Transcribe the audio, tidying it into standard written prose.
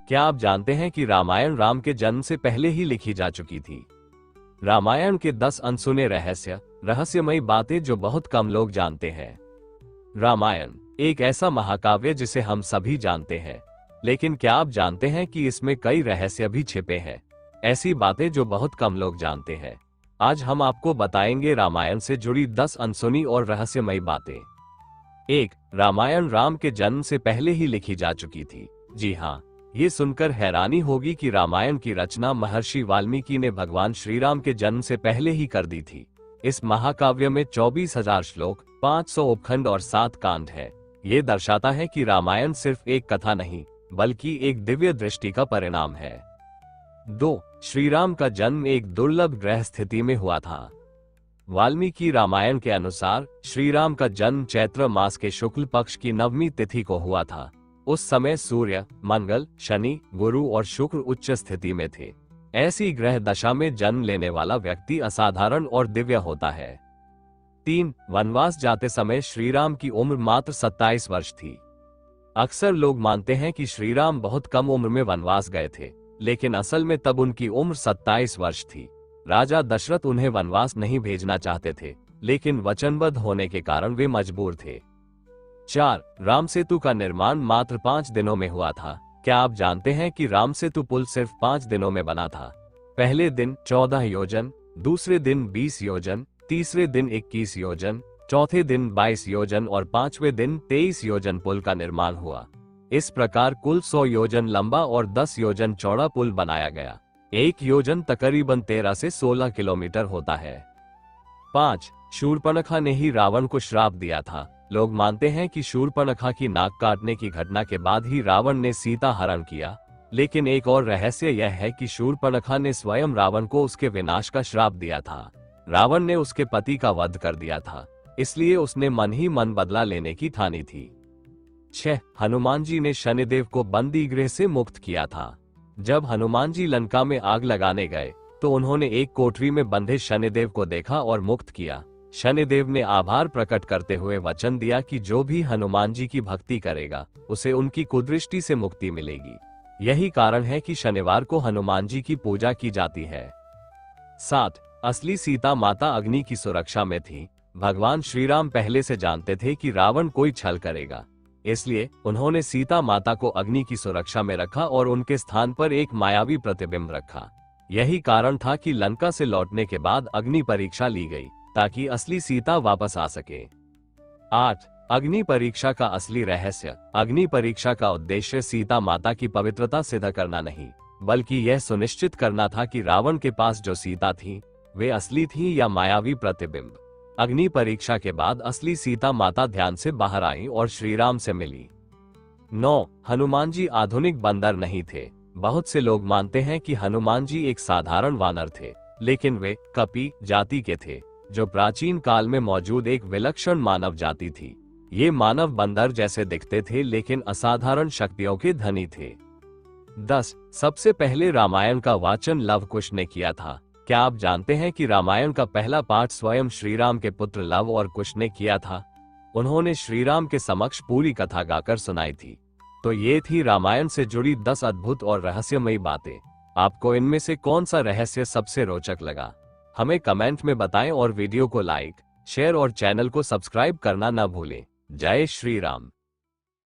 क्या आप जानते हैं कि रामायण राम के जन्म से पहले ही लिखी जा चुकी थी? रामायण के 10 अनसुने रहस्यमयी बातें जो बहुत कम लोग जानते हैं। रामायण एक ऐसा महाकाव्य जिसे हम सभी जानते हैं, लेकिन क्या आप जानते हैं कि इसमें कई रहस्य भी छिपे हैं, ऐसी बातें जो बहुत कम लोग जानते हैं। आज हम आपको बताएंगे रामायण से जुड़ी 10 अनसुनी और रहस्यमयी बातें। 1. रामायण राम के जन्म से पहले ही लिखी जा चुकी थी। जी हाँ, ये सुनकर हैरानी होगी कि रामायण की रचना महर्षि वाल्मीकि ने भगवान श्री राम के जन्म से पहले ही कर दी थी। इस महाकाव्य में 24,000 श्लोक, 500 उपखंड और 7 कांड है। ये दर्शाता है कि रामायण सिर्फ एक कथा नहीं, बल्कि एक दिव्य दृष्टि का परिणाम है। 2. श्री राम का जन्म एक दुर्लभ ग्रह स्थिति में हुआ था। वाल्मीकि रामायण के अनुसार श्री राम का जन्म चैत्र मास के शुक्ल पक्ष की नवमी तिथि को हुआ था। उस समय सूर्य, मंगल, शनि, गुरु और शुक्र उच्च स्थिति में थे। ऐसी ग्रह दशा में जन्म लेने वाला व्यक्ति असाधारण और दिव्य होता है। 3. वनवास जाते समय श्री राम की उम्र मात्र 27 वर्ष थी। अक्सर लोग मानते हैं कि श्री राम बहुत कम उम्र में वनवास गए थे, लेकिन असल में तब उनकी उम्र 27 वर्ष थी। राजा दशरथ उन्हें वनवास नहीं भेजना चाहते थे, लेकिन वचनबद्ध होने के कारण वे मजबूर थे। 4. राम सेतु का निर्माण मात्र 5 दिनों में हुआ था। क्या आप जानते हैं कि राम सेतु पुल सिर्फ 5 दिनों में बना था? पहले दिन 14 योजन, दूसरे दिन 20 योजन, तीसरे दिन 21 योजन, चौथे दिन 22 योजन और 5वें दिन 23 योजन पुल का निर्माण हुआ। इस प्रकार कुल 100 योजन लंबा और 10 योजन चौड़ा पुल बनाया गया। 1 योजन तकरीबन 13 से 16 किलोमीटर होता है। 5. शूर्पणखा ने ही रावण को श्राप दिया था। लोग मानते हैं कि शूर्पणखा की नाक काटने की घटना के बाद ही रावण ने सीता हरण किया, लेकिन एक और रहस्य यह है कि शूर्पणखा ने स्वयं रावण को उसके विनाश का श्राप दिया था। रावण ने उसके पति का वध कर दिया था, इसलिए उसने मन ही मन बदला लेने की ठानी थी। 6. हनुमान जी ने शनिदेव को बंदी गृह से मुक्त किया था। जब हनुमान जी लंका में आग लगाने गए तो उन्होंने एक कोठरी में बंधे शनिदेव को देखा और मुक्त किया। शनिदेव ने आभार प्रकट करते हुए वचन दिया कि जो भी हनुमान जी की भक्ति करेगा उसे उनकी कुदृष्टि से मुक्ति मिलेगी। यही कारण है कि शनिवार को हनुमान जी की पूजा की जाती है। 7. असली सीता माता अग्नि की सुरक्षा में थी। भगवान श्री राम पहले से जानते थे कि रावण कोई छल करेगा, इसलिए उन्होंने सीता माता को अग्नि की सुरक्षा में रखा और उनके स्थान पर एक मायावी प्रतिबिंब रखा। यही कारण था कि लंका से लौटने के बाद अग्नि परीक्षा ली गई, ताकि असली सीता वापस आ सके। 8. अग्नि परीक्षा का असली रहस्य। अग्नि परीक्षा का उद्देश्य सीता माता की पवित्रता सिद्ध करना नहीं, बल्कि यह सुनिश्चित करना था कि रावण के पास जो सीता थी वे असली थी या मायावी प्रतिबिंब। अग्नि परीक्षा के बाद असली सीता माता ध्यान से बाहर आई और श्री राम से मिली। 9. हनुमान जी आधुनिक बंदर नहीं थे। बहुत से लोग मानते हैं कि हनुमान जी एक साधारण वानर थे, लेकिन वे कपी जाति के थे, जो प्राचीन काल में मौजूद एक विलक्षण मानव जाति थी। ये मानव बंदर जैसे दिखते थे, लेकिन असाधारण शक्तियों के धनी थे। 10. सबसे पहले रामायण का वाचन लव कुश ने किया था। क्या आप जानते हैं कि रामायण का पहला पाठ स्वयं श्री राम के पुत्र लव और कुश ने किया था? उन्होंने श्री राम के समक्ष पूरी कथा गाकर सुनाई थी। तो ये थी रामायण से जुड़ी 10 अद्भुत और रहस्यमयी बातें। आपको इनमें से कौन सा रहस्य सबसे रोचक लगा? हमें कमेंट में बताएं और वीडियो को लाइक, शेयर और चैनल को सब्सक्राइब करना न भूलें। जय श्री राम।